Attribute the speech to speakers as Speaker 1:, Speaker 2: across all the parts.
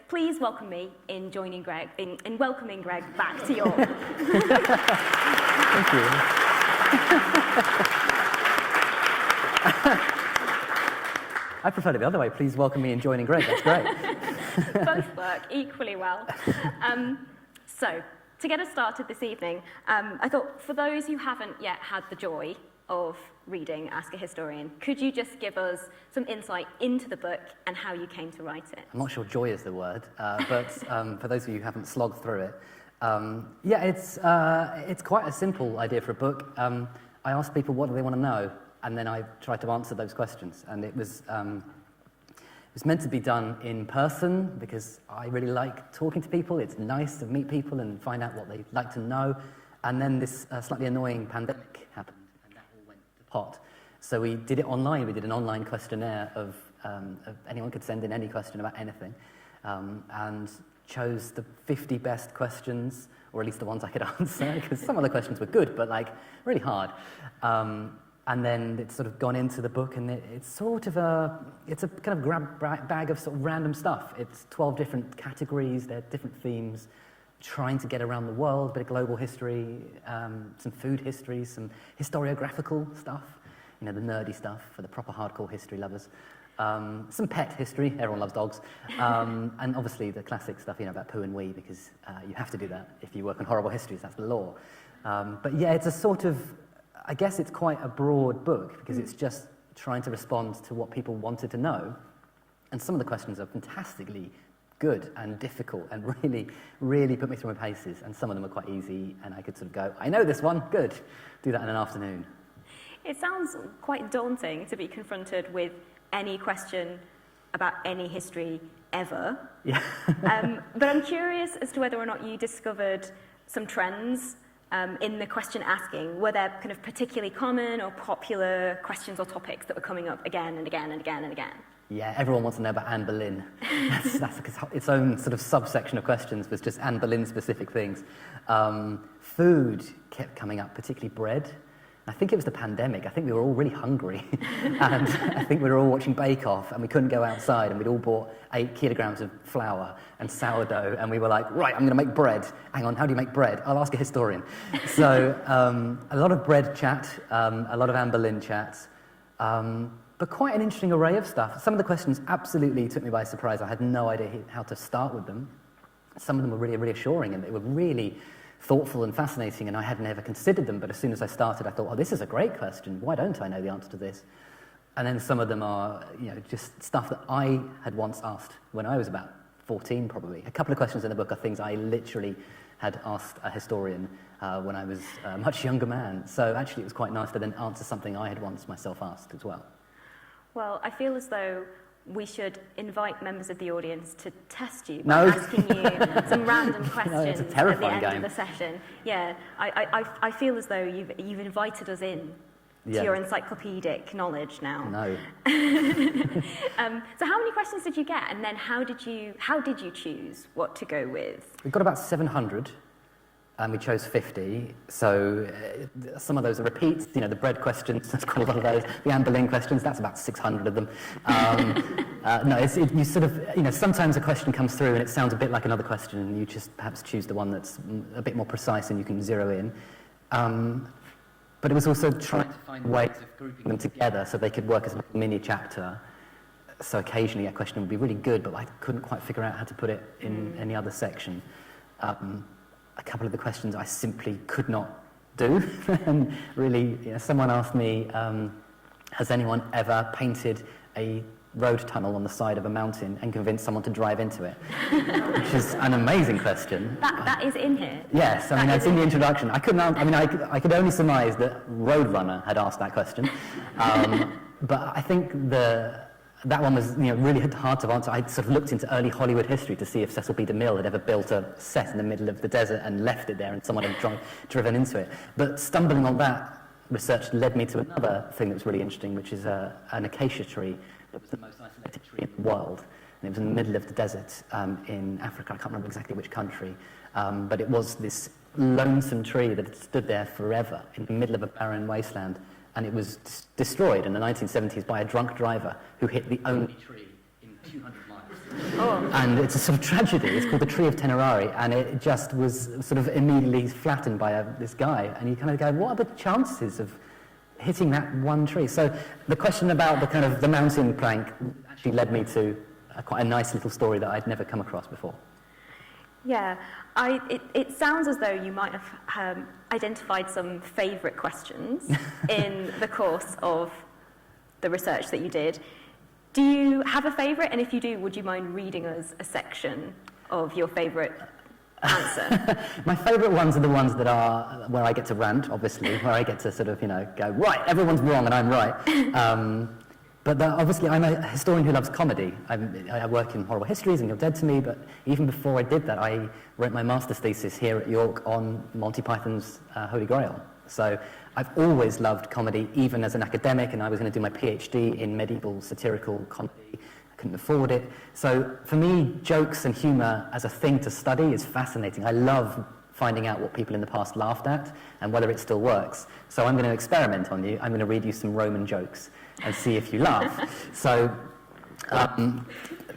Speaker 1: Please welcome me in joining Greg, in welcoming Greg back to York.
Speaker 2: Thank you. I prefer it the other way. Please welcome me in joining Greg. That's great.
Speaker 1: Both work equally well. So, to get us started this evening, I thought for those who haven't yet had the joy of reading Ask a Historian, could you just give us some insight into the book and how you came to write it?
Speaker 2: I'm not sure joy is the word, but for those of you who haven't slogged through it, yeah, it's quite a simple idea for a book. I asked people what do they want to know, and then I tried to answer those questions. And it was meant to be done in person because I really like talking to people. It's nice to meet people and find out what they like to know. And then this slightly annoying pandemic happened, and that all went to pot. So we did it online. We did an online questionnaire of anyone could send in any question about anything, and chose the 50 best questions, or at least the ones I could answer, because some of the questions were good, but like really hard. And then it's sort of gone into the book, and it's sort of it's a kind of grab bag of sort of random stuff. It's 12 different categories, they're different themes, trying to get around the world, a bit of global history, some food history, some historiographical stuff, you know, the nerdy stuff for the proper hardcore history lovers. Some pet history, everyone loves dogs, and obviously the classic stuff, you know, about poo and wee, because you have to do that if you work on Horrible Histories, that's the law. But yeah, it's a sort of, I guess it's quite a broad book, because it's just trying to respond to what people wanted to know. And some of the questions are fantastically good and difficult and really, really put me through my paces. And some of them are quite easy, and I could sort of go, I know this one, good. Do that in an afternoon.
Speaker 1: It sounds quite daunting to be confronted with any question about any history ever.
Speaker 2: Yeah.
Speaker 1: But I'm curious as to whether or not you discovered some trends in the question asking. Were there kind of particularly common or popular questions or topics that were coming up again and again and again and again?
Speaker 2: Yeah, everyone wants to know about Anne Boleyn. That's its own sort of subsection of questions was just Anne Boleyn specific things. Food kept coming up, particularly bread. I think it was the pandemic. I think we were all really hungry. And I think we were all watching Bake Off, and we couldn't go outside, and we'd all bought 8 kilograms of flour and sourdough, and we were like, right, I'm going to make bread. Hang on, how do you make bread? I'll ask a historian. So a lot of bread chat, a lot of Anne Boleyn chats, but quite an interesting array of stuff. Some of the questions absolutely took me by surprise. I had no idea how to start with them. Some of them were really reassuring, and they were really thoughtful and fascinating, and I had never considered them, but as soon as I started, I thought, oh, this is a great question. Why don't I know the answer to this? And then some of them are, you know, just stuff that I had once asked when I was about 14, probably. A couple of questions in the book are things I literally had asked a historian when I was a much younger man. So actually, it was quite nice to then answer something I had once myself asked as well.
Speaker 1: Well, I feel as though we should invite members of the audience to test you by asking you some random questions
Speaker 2: it's a terrifying
Speaker 1: at the end
Speaker 2: game.
Speaker 1: of the session. Yeah, I feel as though you've invited us in to your encyclopedic knowledge now.
Speaker 2: No.
Speaker 1: So how many questions did you get, and then how did you choose what to go with?
Speaker 2: We got about 700. And we chose 50, so some of those are repeats, you know, the bread questions, that's quite a lot of those. The Anne Boleyn questions, that's about 600 of them. You sort of, you know, sometimes a question comes through and it sounds a bit like another question, and you just perhaps choose the one that's a bit more precise and you can zero in. But it was also trying to find ways of grouping them together so they could work as a mini chapter. So occasionally a question would be really good, but I couldn't quite figure out how to put it in any other section. A couple of the questions I simply could not do. And really, you know, someone asked me, has anyone ever painted a road tunnel on the side of a mountain and convinced someone to drive into it? Which is an amazing question.
Speaker 1: That is in here?
Speaker 2: Yes, I mean, it's in the introduction. I could only surmise that Roadrunner had asked that question. But I think that one was, you know, really hard to answer. I sort of looked into early Hollywood history to see if Cecil B. DeMille had ever built a set in the middle of the desert and left it there and someone had driven into it. But stumbling on that research led me to another thing that was really interesting, which is an acacia tree that was the most isolated tree in the world. And it was in the middle of the desert in Africa. I can't remember exactly which country. But it was this lonesome tree that had stood there forever in the middle of a barren wasteland. And it was destroyed in the 1970s by a drunk driver who hit the only tree in 200 miles.
Speaker 1: Oh.
Speaker 2: And it's a sort of tragedy. It's called the Tree of Tenerari, and it just was sort of immediately flattened by this guy. And you kind of go, what are the chances of hitting that one tree? So the question about the kind of the mountain plank actually led me to quite a nice little story that I'd never come across before.
Speaker 1: Yeah, it sounds as though you might have identified some favourite questions in the course of the research that you did. Do you have a favourite? And if you do, would you mind reading us a section of your favourite answer?
Speaker 2: My favourite ones are the ones that are where I get to rant, obviously, where I get to sort of, go, right, everyone's wrong and I'm right. But obviously, I'm a historian who loves comedy. I work in Horrible Histories and You're Dead to Me, but even before I did that, I wrote my master's thesis here at York on Monty Python's Holy Grail. So I've always loved comedy, even as an academic, and I was going to do my PhD in medieval satirical comedy. I couldn't afford it. So for me, jokes and humour as a thing to study is fascinating. I love finding out what people in the past laughed at and whether it still works. So I'm going to experiment on you. I'm going to read you some Roman jokes and see if you laugh. So,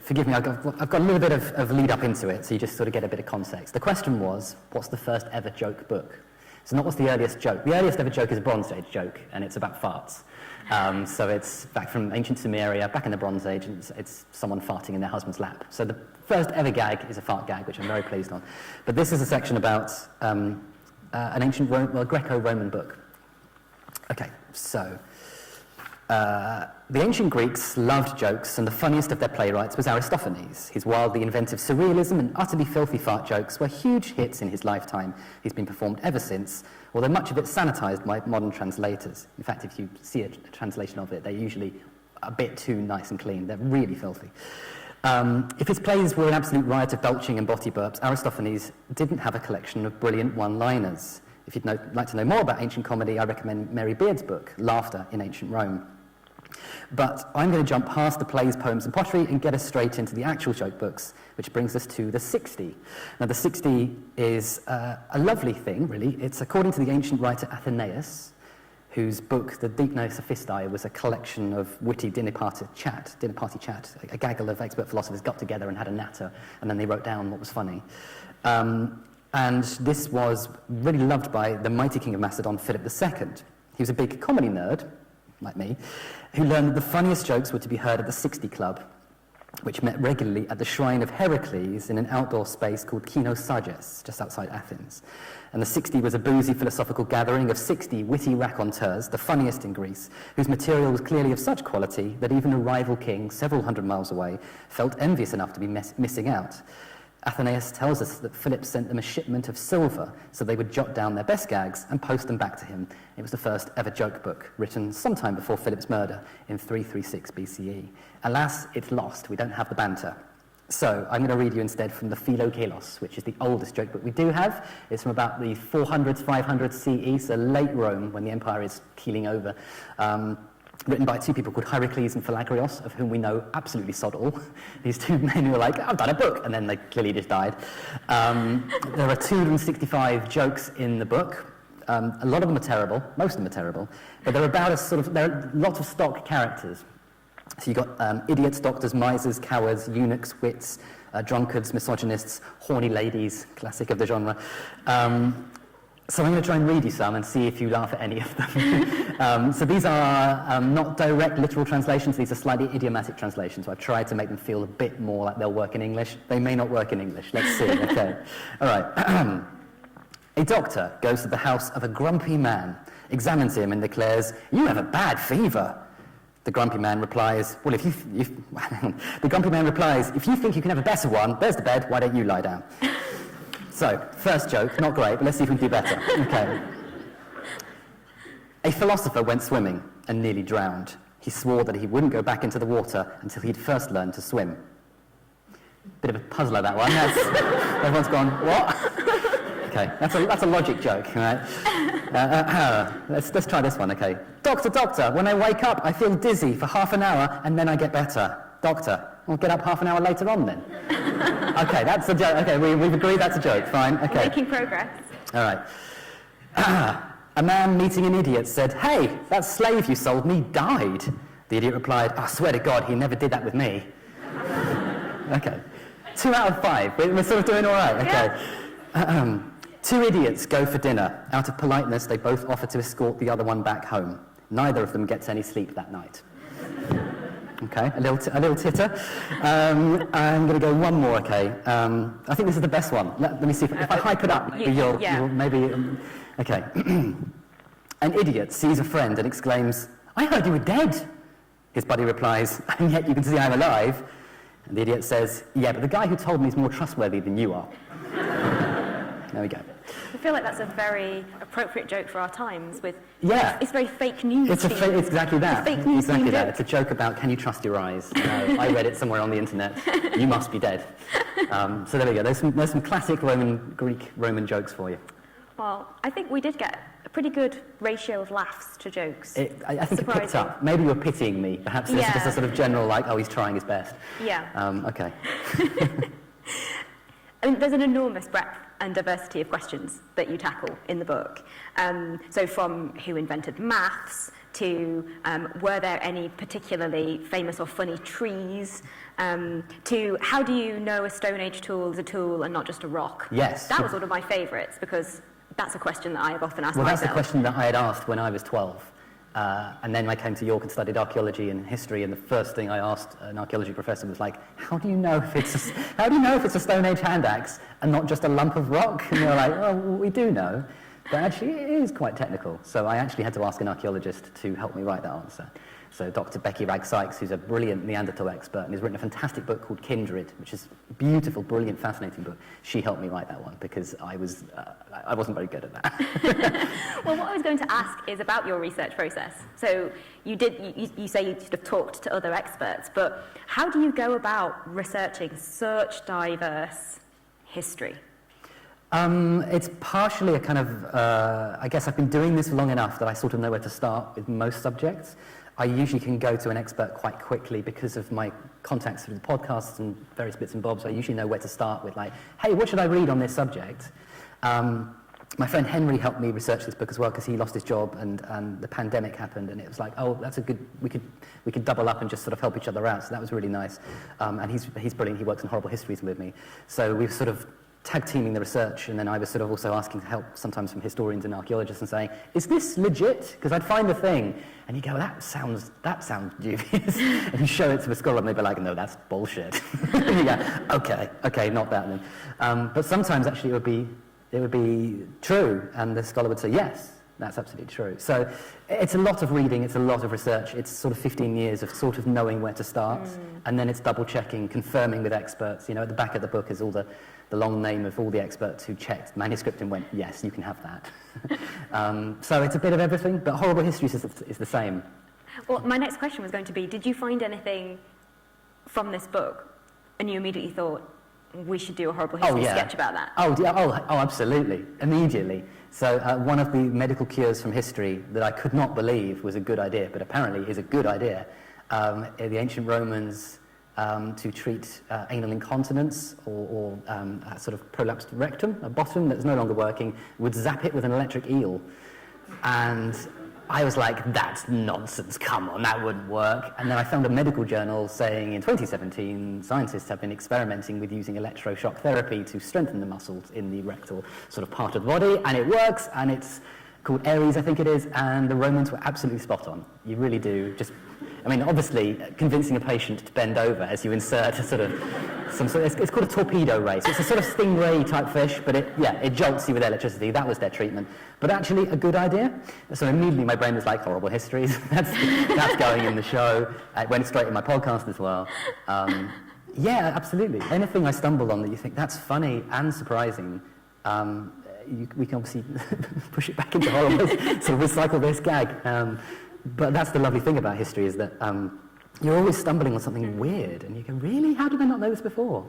Speaker 2: forgive me, I've got a little bit of lead up into it, so you just sort of get a bit of context. The question was, what's the first ever joke book? So not what's the earliest joke. The earliest ever joke is a Bronze Age joke, and it's about farts. So it's back from ancient Sumeria, back in the Bronze Age, and it's someone farting in their husband's lap. So the first ever gag is a fart gag, which I'm very pleased on. But this is a section about an ancient Greco-Roman book. Okay, so the ancient Greeks loved jokes, and the funniest of their playwrights was Aristophanes. His wildly inventive surrealism and utterly filthy fart jokes were huge hits in his lifetime. He's been performed ever since, although much of it sanitized by modern translators. In fact, if you see a translation of it, they're usually a bit too nice and clean. They're really filthy. If his plays were an absolute riot of belching and botty burps, Aristophanes didn't have a collection of brilliant one-liners. If you'd like to know more about ancient comedy, I recommend Mary Beard's book, Laughter in Ancient Rome. But I'm going to jump past the plays, poems and pottery and get us straight into the actual joke books, which brings us to the 60. Now the 60 is a lovely thing, really. It's according to the ancient writer Athenaeus, whose book, The Deipnoe Sophistae, was a collection of witty dinner party chat, a gaggle of expert philosophers got together and had a natter, and then they wrote down what was funny. And this was really loved by the mighty king of Macedon, Philip II. He was a big comedy nerd, like me, who learned that the funniest jokes were to be heard at the 60 Club, which met regularly at the shrine of Heracles in an outdoor space called Kynosarges, just outside Athens. And the 60 was a boozy philosophical gathering of 60 witty raconteurs, the funniest in Greece, whose material was clearly of such quality that even a rival king several hundred miles away felt envious enough to be missing out. Athenaeus tells us that Philip sent them a shipment of silver so they would jot down their best gags and post them back to him. It was the first ever joke book, written sometime before Philip's murder in 336 BCE. Alas, it's lost. We don't have the banter. So I'm going to read you instead from the Philokalos, which is the oldest joke book we do have. It's from about the 400s, 500s CE, so late Rome, when the empire is keeling over. Written by two people called Heracles and Philagrios, of whom we know absolutely sod all. These two men who were like, I've done a book, and then they clearly just died. There are 265 jokes in the book. A lot of them are terrible, most of them are terrible, but they're about there are lots of stock characters. So you've got idiots, doctors, misers, cowards, eunuchs, wits, drunkards, misogynists, horny ladies, classic of the genre. So I'm going to try and read you some and see if you laugh at any of them. So these are not direct literal translations, these are slightly idiomatic translations. So I've tried to make them feel a bit more like they'll work in English. They may not work in English, let's see, okay. All right. A doctor goes to the house of a grumpy man, examines him and declares, "You have a bad fever." The grumpy man replies, "Well, the grumpy man replies, if you think you can have a better one, there's the bed, why don't you lie down?" So, first joke, not great, but let's see if we can do better. Okay. A philosopher went swimming and nearly drowned. He swore that he wouldn't go back into the water until he'd first learned to swim. Bit of a puzzler, that one. Everyone's gone, what? Okay, that's a logic joke, right? Let's try this one, okay. Doctor, doctor, when I wake up, I feel dizzy for half an hour and then I get better. Doctor, I'll get up half an hour later on then. Okay, that's a joke. Okay, we've agreed that's a joke. Fine. Okay.
Speaker 1: Making progress.
Speaker 2: All right. A man meeting an idiot said, "Hey, that slave you sold me died." The idiot replied, "I swear to God, he never did that with me." Okay. 2 out of 5. We're sort of doing all right. Okay.
Speaker 1: Yeah.
Speaker 2: 2 idiots go for dinner. Out of politeness, they both offer to escort the other one back home. Neither of them gets any sleep that night. Okay, a little titter. I'm going to go one more, okay. I think this is the best one. Let me see if I hype it up. You'll maybe... okay. An idiot sees a friend and exclaims, "I heard you were dead." His buddy replies, "And yet you can see I'm alive." And the idiot says, "Yeah, but the guy who told me is more trustworthy than you are." There we go.
Speaker 1: I feel like that's a very appropriate joke for our times. It's very fake news.
Speaker 2: It's exactly that.
Speaker 1: It's a fake news
Speaker 2: exactly that.
Speaker 1: joke.
Speaker 2: It's a joke about can you trust your eyes. I read it somewhere on the internet. You must be dead. So there we go. There's some classic Greek Roman jokes for you.
Speaker 1: Well, I think we did get a pretty good ratio of laughs to jokes.
Speaker 2: I think it picked up. Maybe you're pitying me. Perhaps this is just a sort of general, like, oh, he's trying his best.
Speaker 1: Yeah.
Speaker 2: Okay.
Speaker 1: I mean, there's an enormous breadth and diversity of questions that you tackle in the book. So from who invented maths to were there any particularly famous or funny trees, to how do you know a Stone Age tool is a tool and not just a rock?
Speaker 2: Yes.
Speaker 1: That was one of my favourites because that's a question that I have often asked myself.
Speaker 2: Well, that's the question that I had asked when I was 12. And then I came to York and studied archaeology and history, and the first thing I asked an archaeology professor was like, how do you know if it's a Stone Age hand axe and not just a lump of rock? And they were like, well, we do know, but actually it is quite technical. So I actually had to ask an archaeologist to help me write that answer. So Dr. Becky Ragg-Sykes, who's a brilliant Neanderthal expert and has written a fantastic book called Kindred, which is a beautiful, brilliant, fascinating book. She helped me write that one because I wasn't very good at that.
Speaker 1: Well, what I was going to ask is about your research process. So you say you sort of talked to other experts, but how do you go about researching such diverse history?
Speaker 2: It's partially a kind of, I guess I've been doing this long enough that I sort of know where to start with most subjects. I usually can go to an expert quite quickly because of my contacts through the podcasts and various bits and bobs. I usually know where to start with, like, hey, what should I read on this subject? My friend Henry helped me research this book as well because he lost his job and the pandemic happened, and it was like, oh, that's a good, we could double up and just sort of help each other out. So that was really nice. And he's brilliant. He works on Horrible Histories with me. So we've sort of tag teaming the research, and then I was sort of also asking help sometimes from historians and archaeologists and saying, is this legit? Because I'd find the thing, and you go, that sounds dubious. And you show it to a scholar, and they'd be like, no, that's bullshit. Yeah, okay, not that then. But sometimes actually it would be true, and the scholar would say, yes, that's absolutely true. So it's a lot of reading, it's a lot of research, it's sort of 15 years of sort of knowing where to start, and then it's double-checking, confirming with experts. You know, at the back of the book is all the long name of all the experts who checked manuscript and went, yes, you can have that. So it's a bit of everything, but Horrible Histories is the same.
Speaker 1: Well, my next question was going to be, did you find anything from this book, and you immediately thought, we should do a Horrible History sketch about that?
Speaker 2: Oh, absolutely, immediately. So one of the medical cures from history that I could not believe was a good idea, but apparently is a good idea. The ancient Romans, to treat anal incontinence or a sort of prolapsed rectum, a bottom that's no longer working, would zap it with an electric eel. And I was like, that's nonsense, come on, that wouldn't work. And then I found a medical journal saying in 2017, scientists have been experimenting with using electroshock therapy to strengthen the muscles in the rectal sort of part of the body, and it works, and it's called Aries, I think it is, and the Romans were absolutely spot on. You really do. Obviously, convincing a patient to bend over as you insert a sort of, it's called a torpedo ray. So it's a sort of stingray type fish, but it jolts you with electricity. That was their treatment. But actually, a good idea. So immediately my brain was like, Horrible Histories. That's going in the show. It went straight in my podcast as well. Yeah, absolutely. Anything I stumble on that you think, that's funny and surprising, we can obviously push it back into horrible, sort of recycle this gag. But that's the lovely thing about history, is that you're always stumbling on something weird, and you go, really? How did I not know this before?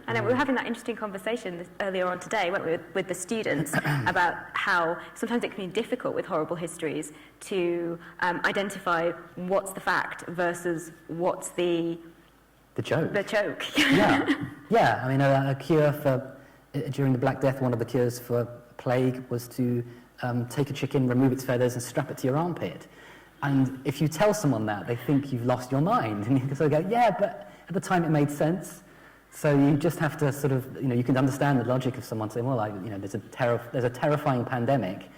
Speaker 1: I know, we were having that interesting conversation earlier on today, weren't we, with the students, about how sometimes it can be difficult with Horrible Histories to identify what's the fact versus what's the
Speaker 2: joke.
Speaker 1: The joke.
Speaker 2: Yeah. I mean, a cure for, during the Black Death, one of the cures for plague was to take a chicken, remove its feathers, and strap it to your armpit. And if you tell someone that, they think you've lost your mind. And you sort of go, yeah, but at the time it made sense. So you just have to sort of, you can understand the logic of someone saying, well, there's a terrifying pandemic.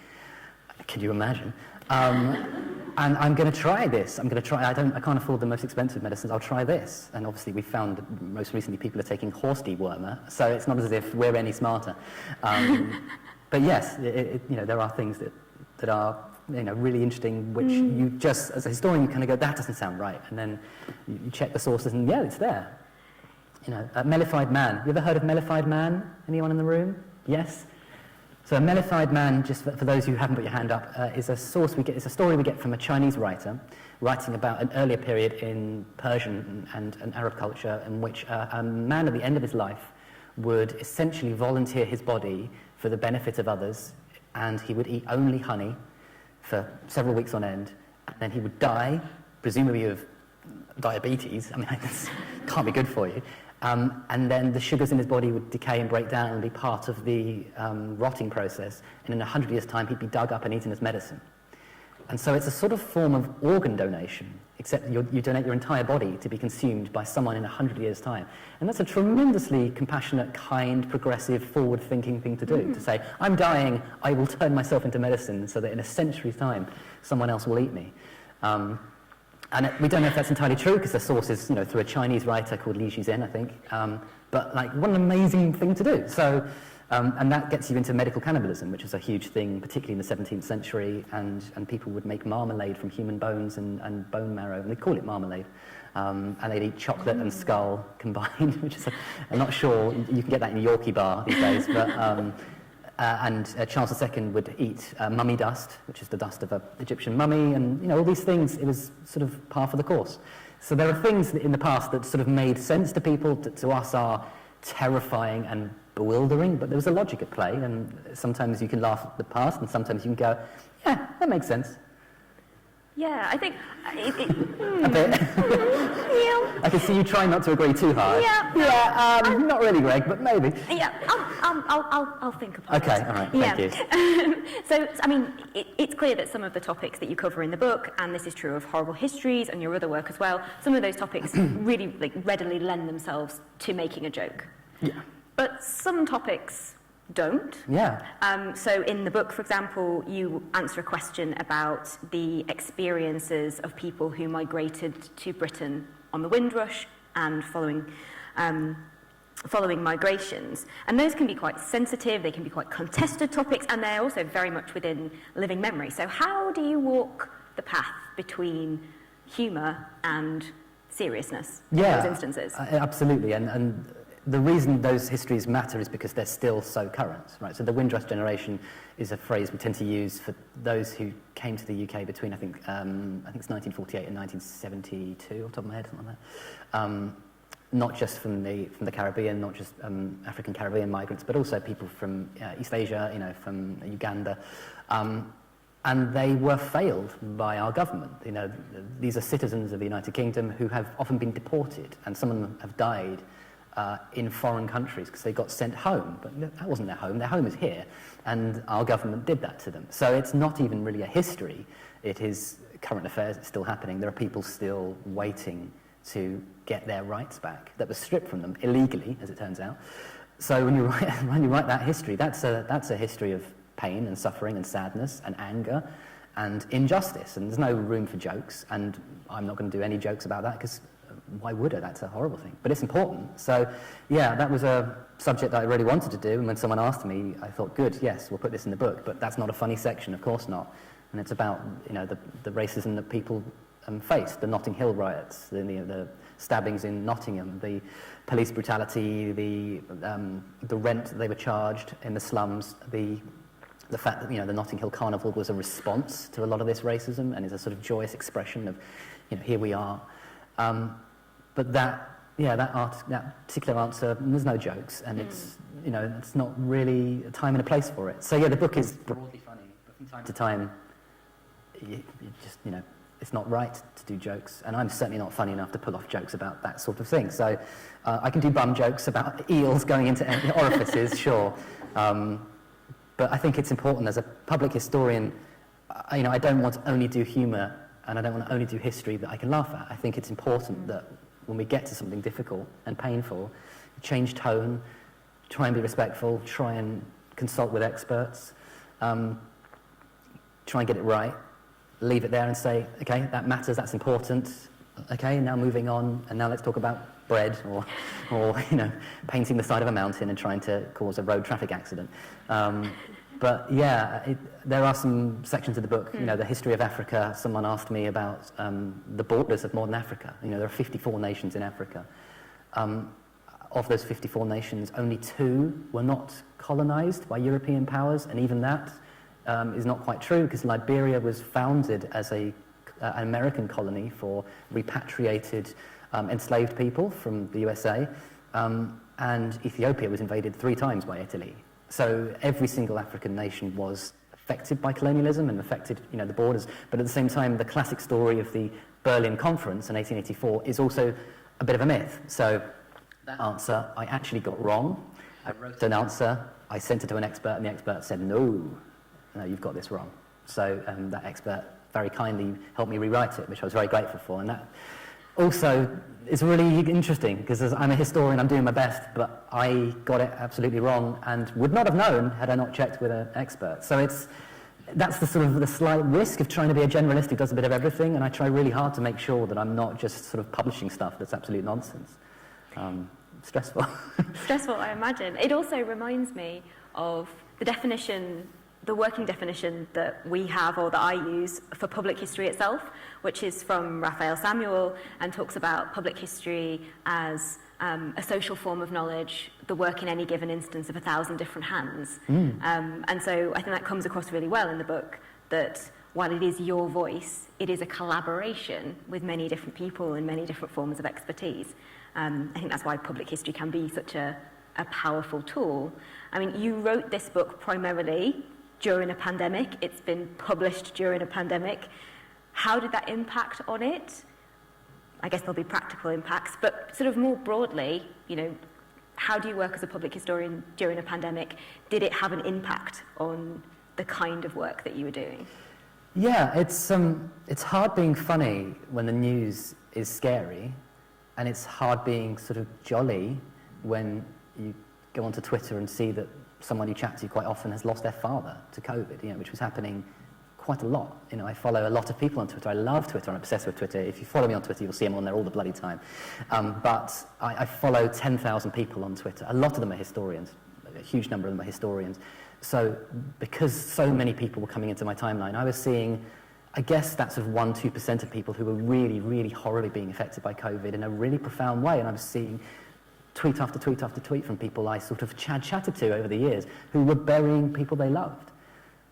Speaker 2: Could you imagine? And I'm going to try this. I can't afford the most expensive medicines. I'll try this. And obviously, we found that most recently people are taking horse dewormer, so it's not as if we're any smarter. But yes, there are things that are really interesting, which you just, as a historian, you kind of go, that doesn't sound right, and then you check the sources, and yeah, it's there. Mellified man. You ever heard of mellified man? Anyone in the room? Yes. So a mellified man, just for those who haven't put your hand up, is a source it's a story we get from a Chinese writer writing about an earlier period in Persian and Arab culture in which a man at the end of his life would essentially volunteer his body for the benefit of others, and he would eat only honey for several weeks on end, and then he would die, presumably of diabetes. I mean, this can't be good for you. And then the sugars in his body would decay and break down and be part of the rotting process. And in 100 years' time, he'd be dug up and eaten as medicine. And so it's a sort of form of organ donation, except you donate your entire body to be consumed by someone in 100 years' time. And that's a tremendously compassionate, kind, progressive, forward-thinking thing to do, to say, I'm dying, I will turn myself into medicine so that in a century's time, someone else will eat me. And we don't know if that's entirely true, because the source is, through a Chinese writer called Li Shizhen, I think. But what an amazing thing to do. So, and that gets you into medical cannibalism, which is a huge thing, particularly in the 17th century. And people would make marmalade from human bones and bone marrow, and they call it marmalade. And they'd eat chocolate and skull combined, which is, I'm not sure, you can get that in a Yorkie bar these days, but... and Charles II would eat mummy dust, which is the dust of an Egyptian mummy, and all these things. It was sort of par for the course. So there are things in the past that sort of made sense to people, to us are terrifying and bewildering, but there was a logic at play, and sometimes you can laugh at the past, and sometimes you can go, yeah, that makes sense.
Speaker 1: Yeah, I think...
Speaker 2: A bit.
Speaker 1: Yeah.
Speaker 2: I can see you trying not to agree too hard.
Speaker 1: Yeah.
Speaker 2: Not really, Greg, but maybe.
Speaker 1: Yeah, I'll think about it.
Speaker 2: Okay, all right, thank you.
Speaker 1: So, I mean, it's clear that some of the topics that you cover in the book, and this is true of Horrible Histories and your other work as well, some of those topics really readily lend themselves to making a joke.
Speaker 2: Yeah.
Speaker 1: But some topics don't.
Speaker 2: Yeah.
Speaker 1: So in the book, for example, you answer a question about the experiences of people who migrated to Britain on the Windrush and following migrations. And those can be quite sensitive, they can be quite contested topics, and they're also very much within living memory. So how do you walk the path between humour and seriousness in those instances?
Speaker 2: Absolutely. And the reason those histories matter is because they're still so current, right? So the Windrush Generation is a phrase we tend to use for those who came to the UK between, I think it's 1948 and 1972, off the top of my head, something like that. Not just from the Caribbean, not just African Caribbean migrants, but also people from East Asia, from Uganda. And they were failed by our government. These are citizens of the United Kingdom who have often been deported, and some of them have died in foreign countries because they got sent home, but that wasn't their home. Their home is here, and our government did that to them. So it's not even really a history. It is current affairs. It's still happening. There are people still waiting to get their rights back that was stripped from them illegally, as it turns out. So when you write that history, that's a history of pain and suffering and sadness and anger and injustice, and there's no room for jokes, and I'm not going to do any jokes about that because why would I? That's a horrible thing. But it's important. So, yeah, that was a subject that I really wanted to do, and when someone asked me, I thought, good, yes, we'll put this in the book, but that's not a funny section, of course not. And it's about, the racism that people faced, the Notting Hill riots, the stabbings in Nottingham, the police brutality, the rent that they were charged in the slums, the fact that, the Notting Hill Carnival was a response to a lot of this racism and is a sort of joyous expression of, here we are. But that particular answer, there's no jokes, and it's not really a time and a place for it. So yeah, the book is broadly funny, but from time to time, you just it's not right to do jokes, and I'm certainly not funny enough to pull off jokes about that sort of thing. So I can do bum jokes about eels going into orifices, sure, but I think it's important as a public historian. I don't want to only do humour, and I don't want to only do history that I can laugh at. I think it's important that when we get to something difficult and painful, change tone, try and be respectful, try and consult with experts, try and get it right, leave it there and say, okay, that matters, that's important, okay, now moving on, and now let's talk about bread, or painting the side of a mountain and trying to cause a road traffic accident. But yeah, there are some sections of the book, the history of Africa. Someone asked me about the borders of modern Africa. There are 54 nations in Africa. Of those 54 nations, only 2 were not colonized by European powers, and even that is not quite true, because Liberia was founded as an American colony for repatriated enslaved people from the USA, and Ethiopia was invaded 3 times by Italy. So every single African nation was affected by colonialism and affected, the borders. But at the same time, the classic story of the Berlin Conference in 1884 is also a bit of a myth. So that answer I actually got wrong. I wrote an answer, I sent it to an expert, and the expert said, no, you've got this wrong. So that expert very kindly helped me rewrite it, which I was very grateful for. And that also is really interesting, because as I'm a historian, I'm doing my best, but I got it absolutely wrong and would not have known had I not checked with an expert. So that's the sort of the slight risk of trying to be a generalist who does a bit of everything, and I try really hard to make sure that I'm not just sort of publishing stuff that's absolute nonsense. Stressful.
Speaker 1: Stressful, I imagine. It also reminds me of the definition, the working definition that we have, or that I use, for public history itself, which is from Raphael Samuel, and talks about public history as a social form of knowledge, the work in any given instance of 1,000 different hands. And so I think that comes across really well in the book, that while it is your voice, it is a collaboration with many different people and many different forms of expertise. I think that's why public history can be such a powerful tool. I mean, you wrote this book primarily during a pandemic. It's been published during a pandemic. How did that impact on it? I guess there'll be practical impacts, but sort of more broadly, how do you work as a public historian during a pandemic? Did it have an impact on the kind of work that you were doing?
Speaker 2: Yeah, it's hard being funny when the news is scary, and it's hard being sort of jolly when you go onto Twitter and see that someone you chat to quite often has lost their father to COVID, which was happening quite a lot. I follow a lot of people on Twitter. I love Twitter. I'm obsessed with Twitter. If you follow me on Twitter, you'll see them on there all the bloody time. But I follow 10,000 people on Twitter. A lot of them are historians. A huge number of them are historians. So because so many people were coming into my timeline, I was seeing, I guess, that sort of 1-2% of people who were really, really horribly being affected by COVID in a really profound way. And I was seeing tweet after tweet after tweet from people I sort of chatted to over the years who were burying people they loved.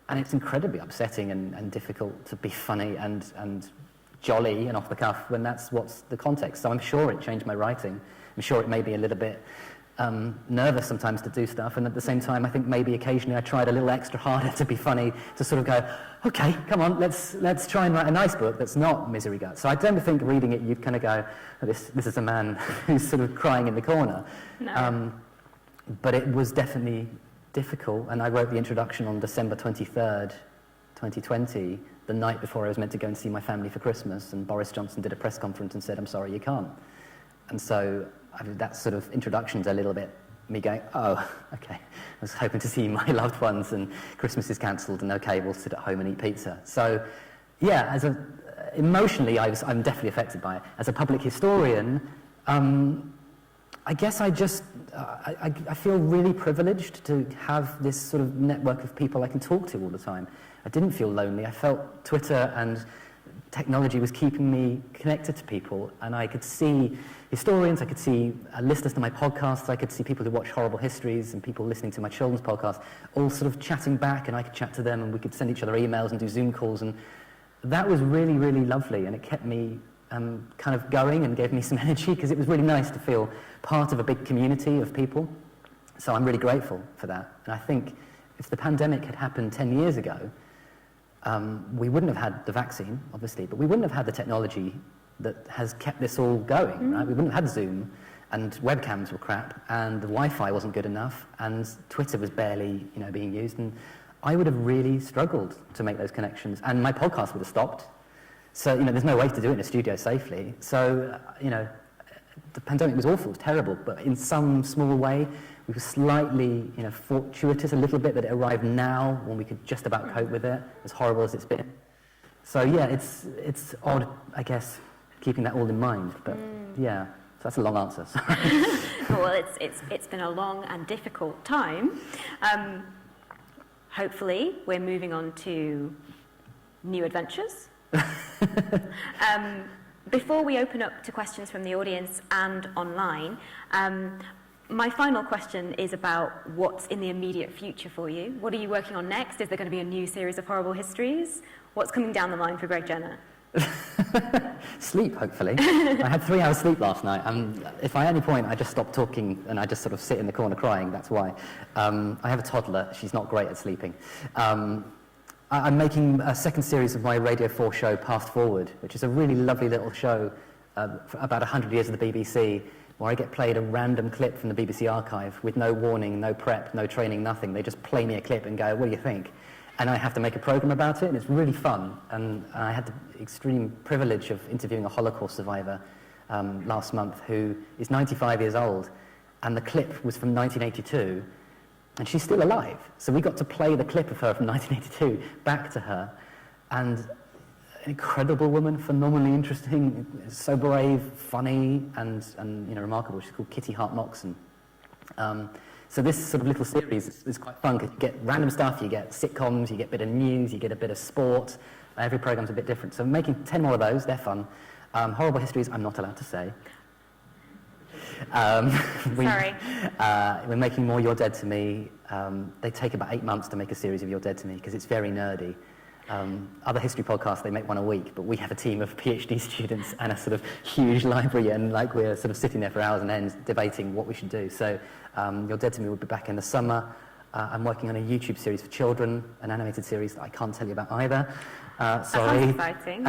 Speaker 2: And it's incredibly upsetting and difficult to be funny and jolly and off the cuff when that's what's the context. So I'm sure it changed my writing. I'm sure it made me a little bit nervous sometimes to do stuff, and at the same time I think maybe occasionally I tried a little extra harder to be funny, to sort of go, okay, come on, let's try and write a nice book that's not misery guts. So I don't think reading it you'd kind of go, oh, this is a man who's sort of crying in the corner. No. But it was definitely difficult, and I wrote the introduction on December 23rd, 2020, the night before I was meant to go and see my family for Christmas, and Boris Johnson did a press conference and said, I'm sorry, you can't. And so that sort of introduction's a little bit me going, oh, okay, I was hoping to see my loved ones and Christmas is cancelled and okay, we'll sit at home and eat pizza. So yeah, emotionally I'm definitely affected by it. As a public historian, I guess I feel really privileged to have this sort of network of people I can talk to all the time. I didn't feel lonely. I felt Twitter and technology was keeping me connected to people, and I could see historians, I could see listeners to my podcasts, I could see people who watch Horrible Histories and people listening to my children's podcast, all sort of chatting back, and I could chat to them and we could send each other emails and do Zoom calls, and that was really, really lovely, and it kept me kind of going and gave me some energy, because it was really nice to feel part of a big community of people. So I'm really grateful for that. And I think if the pandemic had happened 10 years ago, we wouldn't have had the vaccine, obviously, but we wouldn't have had the technology that has kept this all going, right? We wouldn't have had Zoom, and webcams were crap, and the Wi-Fi wasn't good enough, and Twitter was barely, being used, and I would have really struggled to make those connections, and my podcast would have stopped. So, there's no way to do it in a studio safely. So, the pandemic was awful, it was terrible, but in some small way, we were slightly, fortuitous a little bit that it arrived now when we could just about cope with it, as horrible as it's been. So yeah, it's odd, I guess, keeping that all in mind, but yeah, so that's a long answer.
Speaker 1: Well, it's been a long and difficult time. Hopefully, we're moving on to new adventures. Before we open up to questions from the audience and online, my final question is about what's in the immediate future for you. What are you working on next? Is there going to be a new series of Horrible Histories? What's coming down the line for Greg Jenner?
Speaker 2: Sleep, hopefully. I had 3 hours sleep last night, and if at any point I just stop talking and I just sort of sit in the corner crying, that's why. I have a toddler, she's not great at sleeping. I'm making a second series of my Radio 4 show, Past Forward, which is a really lovely little show for about 100 years of the BBC, where I get played a random clip from the BBC archive with no warning, no prep, no training, nothing. They just play me a clip and go, what do you think? And I have to make a programme about it, and it's really fun. And I had the extreme privilege of interviewing a Holocaust survivor last month who is 95 years old, and the clip was from 1982, and she's still alive. So we got to play the clip of her from 1982 back to her, and an incredible woman, phenomenally interesting, so brave, funny, and remarkable. She's called Kitty Hart-Moxon. So this sort of little series is quite fun, because you get random stuff, you get sitcoms, you get a bit of news, you get a bit of sport. Every programme's a bit different. So I'm making 10 more of those, they're fun. Horrible Histories, I'm not allowed to say.
Speaker 1: Sorry.
Speaker 2: We're making more You're Dead to Me. They take about 8 months to make a series of You're Dead to Me, because it's very nerdy. Other history podcasts, they make one a week, but we have a team of PhD students and a sort of huge library, and we're sort of sitting there for hours on end debating what we should do. So You're Dead to Me will be back in the summer. I'm working on a YouTube series for children, an animated series that I can't tell you about either. Sorry.
Speaker 1: That's exciting.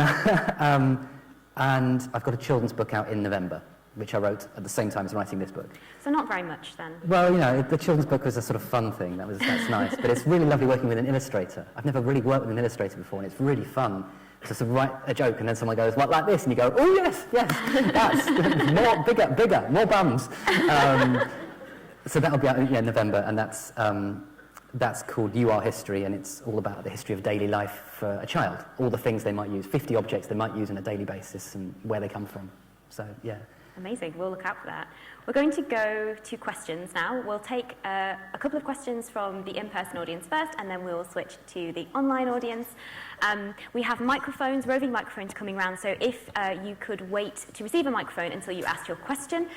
Speaker 2: And I've got a children's book out in November, which I wrote at the same time as writing this book.
Speaker 1: So not very much then.
Speaker 2: Well, the children's book was a sort of fun thing. That's nice. But it's really lovely working with an illustrator. I've never really worked with an illustrator before, and it's really fun to sort of write a joke, and then someone goes, "What, like this?" And you go, "Oh yes, that's more bigger, more bums." So that'll be out in November, and that's called You Are History, and it's all about the history of daily life for a child. All the things they might use, 50 objects they might use on a daily basis, and where they come from. So yeah.
Speaker 1: Amazing, we'll look out for that. We're going to go to questions now. We'll take a couple of questions from the in-person audience first, and then we'll switch to the online audience. We have microphones, roving microphones coming around, so if you could wait to receive a microphone until you ask your question.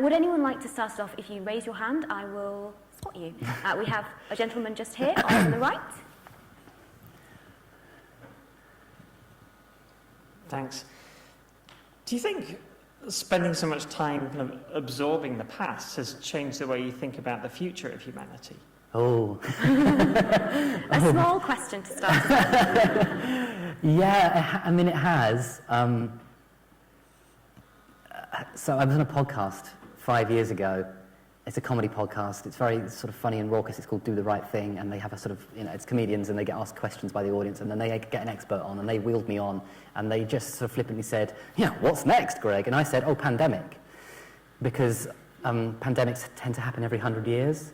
Speaker 1: Would anyone like to start it off? If you raise your hand, I will spot you. We have a gentleman just here on the right.
Speaker 3: Thanks. Do you think spending so much time kind of absorbing the past has changed the way you think about the future of humanity?
Speaker 2: Oh.
Speaker 1: A small question to start with.
Speaker 2: Yeah, I mean, it has. So I was on a podcast 5 years ago. It's a comedy podcast. It's very sort of funny and raucous. It's called Do the Right Thing, and they have a sort of, it's comedians, and they get asked questions by the audience, and then they get an expert on, and they wheeled me on, and they just sort of flippantly said, what's next, Greg? And I said, pandemic. Because pandemics tend to happen every 100 years.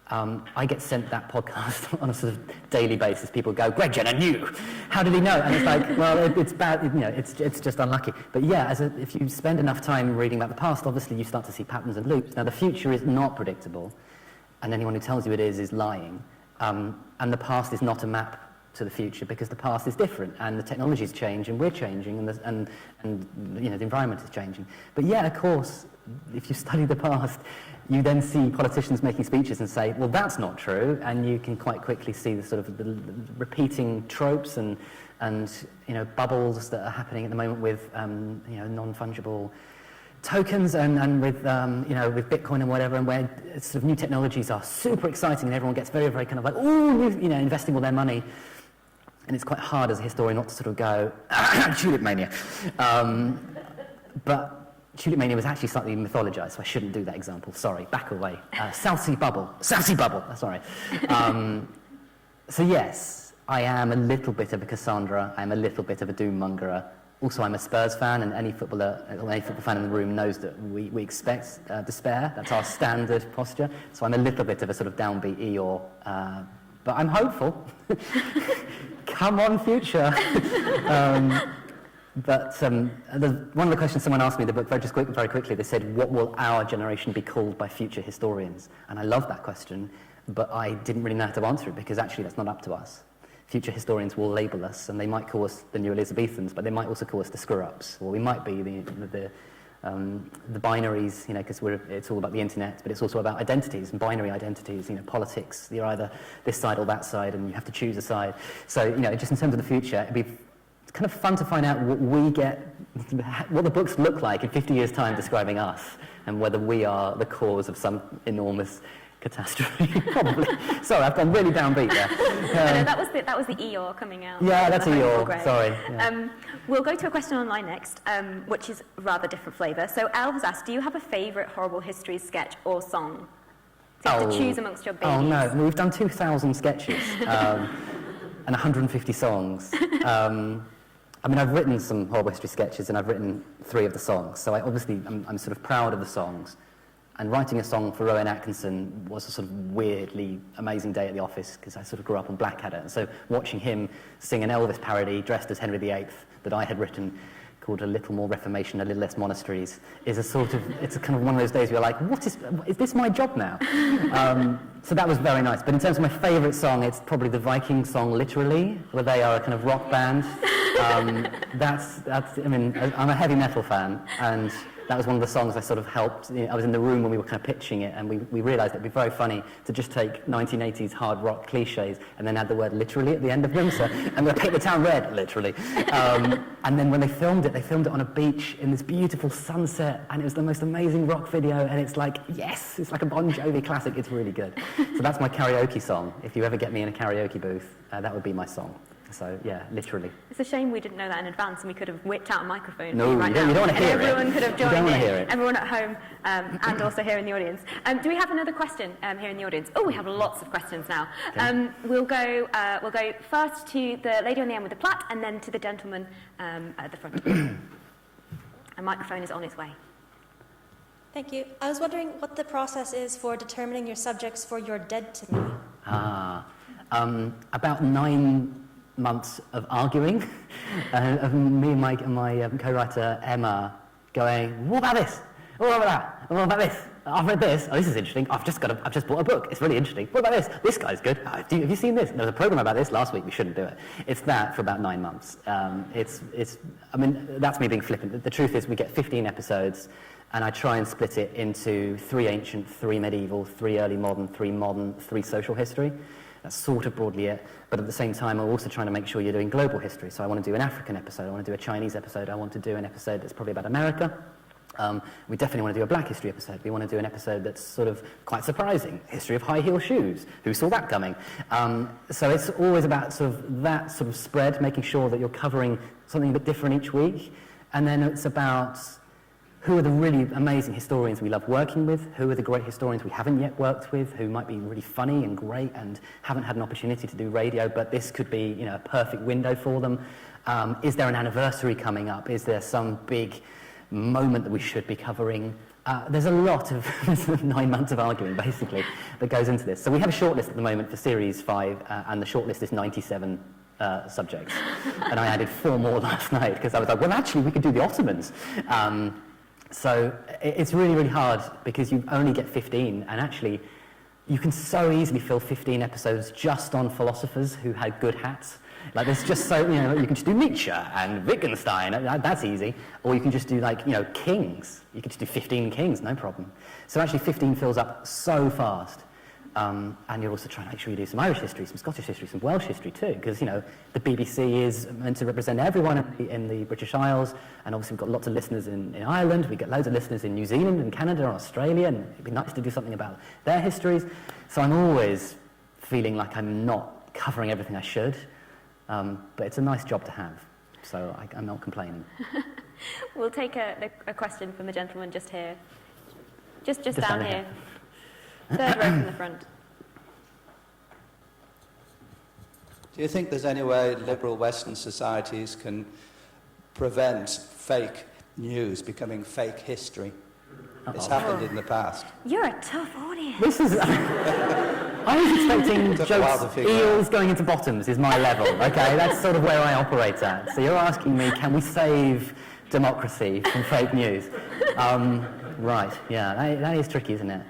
Speaker 2: I get sent that podcast on a sort of daily basis. People go, Greg Jenner knew. How did he know? And it's like, well, it's bad. It's just unlucky. But yeah, if you spend enough time reading about the past, obviously you start to see patterns and loops. Now, the future is not predictable, and anyone who tells you it is lying. And the past is not a map to the future, because the past is different, and the technologies change, and we're changing, and the environment is changing. But yeah, of course, if you study the past, you then see politicians making speeches and say, well, that's not true, and you can quite quickly see the sort of the repeating tropes and bubbles that are happening at the moment with non-fungible tokens and with with Bitcoin and whatever, and where sort of new technologies are super exciting, and everyone gets very, very kind of like, investing all their money. And it's quite hard as a historian not to sort of go, tulip mania. But tulip mania was actually slightly mythologized, so I shouldn't do that example. Sorry, back away. South bubble, sorry. So yes, I am a little bit of a Cassandra. I'm a little bit of a doom mongerer. Also, I'm a Spurs fan, and any football fan in the room knows that we expect despair. That's our standard posture. So I'm a little bit of a sort of downbeat Eeyore, but I'm hopeful. Come on, future. But one of the questions someone asked me in the book very quickly, they said, what will our generation be called by future historians? And I love that question, but I didn't really know how to answer it, because actually that's not up to us. Future historians will label us, and they might call us the New Elizabethans, but they might also call us the screw-ups, or we might be the binaries, because it's all about the internet, but it's also about identities and binary identities. Politics. You're either this side or that side, and you have to choose a side. So, just in terms of the future, it'd be kind of fun to find out what the books look like in 50 years' time describing us, and whether we are the cause of some enormous catastrophe. Probably. Sorry, I've gone really downbeat there.
Speaker 1: No, that was the Eeyore coming out.
Speaker 2: Yeah, that's Eeyore. Sorry. Yeah.
Speaker 1: We'll go to a question online next, which is a rather different flavour. So Al has asked, do you have a favourite Horrible Histories sketch or song? So you have to choose amongst your babies.
Speaker 2: Oh no, we've done 2,000 sketches and 150 songs. I've written some Horrible History sketches, and I've written 3 of the songs. So I'm sort of proud of the songs. And writing a song for Rowan Atkinson was a sort of weirdly amazing day at the office, because I sort of grew up on Blackadder. And so watching him sing an Elvis parody dressed as Henry VIII that I had written, called A Little More Reformation, A Little Less Monasteries, it's a kind of one of those days where you're like, is this my job now? So that was very nice. But in terms of my favourite song, it's probably the Viking song Literally, where they are a kind of rock band. I'm a heavy metal fan, and that was one of the songs I sort of helped. I was in the room when we were kind of pitching it, and we realised it'd be very funny to just take 1980s hard rock cliches and then add the word literally at the end of them. So, and we'll paint the town red, literally. And then when they filmed it on a beach in this beautiful sunset, and it was the most amazing rock video, and it's like, yes, it's like a Bon Jovi classic. It's really good. So that's my karaoke song. If you ever get me in a karaoke booth, that would be my song. So, yeah, literally.
Speaker 1: It's a shame we didn't know that in advance, and we could have whipped out a microphone.
Speaker 2: No,
Speaker 1: right
Speaker 2: you don't want to hear it.
Speaker 1: Everyone could have joined
Speaker 2: in. You don't want to
Speaker 1: in.
Speaker 2: hear it.
Speaker 1: Everyone at home and also here in the audience. Do we have another question here in the audience? Oh, we have lots of questions now. Okay. We'll go first to the lady on the end with the plait, and then to the gentleman at the front. A microphone is on its way.
Speaker 4: Thank you. I was wondering what the process is for determining your subjects for You're Dead to Me.
Speaker 2: About 9 months of arguing, of me and my co-writer Emma going, what about this? What about that? What about this? I've read this. Oh, this is interesting. I've just bought a book. It's really interesting. What about this? This guy's good. Have you seen this? There was a program about this last week. We shouldn't do it. It's that for about 9 months. That's me being flippant. The truth is we get 15 episodes, and I try and split it into 3 ancient, 3 medieval, 3 early modern, 3 social history. That's sort of broadly it, but at the same time, I'm also trying to make sure you're doing global history. So I want to do an African episode, I want to do a Chinese episode, I want to do an episode that's probably about America. We definitely want to do a black history episode. We want to do an episode that's sort of quite surprising. History of high heel shoes. Who saw that coming? So it's always about sort of that sort of spread, making sure that you're covering something a bit different each week. And then it's about who are the really amazing historians we love working with, who are the great historians we haven't yet worked with, who might be really funny and great and haven't had an opportunity to do radio, but this could be a perfect window for them. Is there an anniversary coming up? Is there some big moment that we should be covering? There's a lot of 9 months of arguing, basically, that goes into this. So we have a shortlist at the moment for Series 5, and the shortlist is 97 subjects. And I added 4 more last night, because I was like, well, actually, we could do the Ottomans. So it's really, really hard, because you only get 15, and actually, you can so easily fill 15 episodes just on philosophers who had good hats. Like, there's just so, you can just do Nietzsche and Wittgenstein, that's easy. Or you can just do, kings. You can just do 15 kings, no problem. So actually 15 fills up so fast. And you're also trying to make sure you do some Irish history, some Scottish history, some Welsh history too, because, the BBC is meant to represent everyone in the British Isles, and obviously we've got lots of listeners in Ireland, we get loads of listeners in New Zealand and Canada and Australia, and it'd be nice to do something about their histories. So I'm always feeling like I'm not covering everything I should. But it's a nice job to have, so I'm not complaining.
Speaker 1: We'll take a question from the gentleman just here. Just down here. 3rd row from the front.
Speaker 5: Do you think there's any way liberal Western societies can prevent fake news becoming fake history. It's happened in the past.
Speaker 1: You're a tough audience.
Speaker 2: This is... I was expecting
Speaker 5: Took a while to
Speaker 2: jokes,
Speaker 5: figure out.
Speaker 2: eels going into bottoms is my level, okay? That's sort of where I operate at. So you're asking me, can we save democracy from fake news? Right, yeah, that is tricky, isn't it?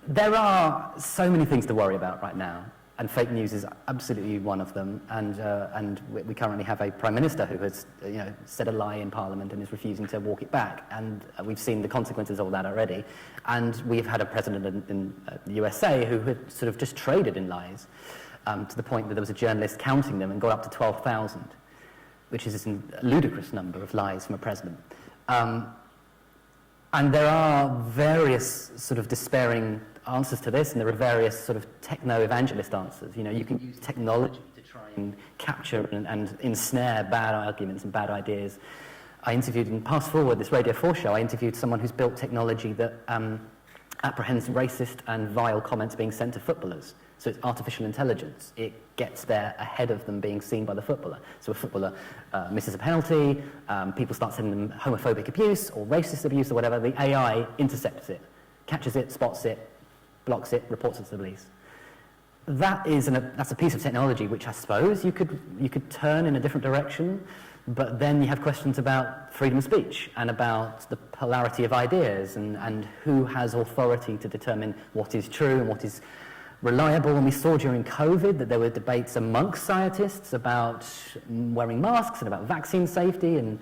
Speaker 2: There are so many things to worry about right now, and fake news is absolutely one of them. And we currently have a Prime Minister who has said a lie in Parliament and is refusing to walk it back. And we've seen the consequences of that already. And we've had a president in the USA who had sort of just traded in lies to the point that there was a journalist counting them and got up to 12,000, which is a ludicrous number of lies from a president. And there are various sort of despairing answers to this, and there are various sort of techno-evangelist answers. You can use technology to try and capture and ensnare bad arguments and bad ideas. I interviewed, in Pass Forward, this Radio 4 show, I interviewed someone who's built technology that apprehends racist and vile comments being sent to footballers. So it's artificial intelligence. It gets there ahead of them being seen by the footballer. So a footballer misses a penalty, people start sending them homophobic abuse or racist abuse or whatever, the AI intercepts it, catches it, spots it, blocks it, reports it to the police. That's a piece of technology which I suppose you could turn in a different direction, but then you have questions about freedom of speech and about the polarity of ideas and who has authority to determine what is true and what is reliable. And we saw during COVID that there were debates amongst scientists about wearing masks and about vaccine safety, and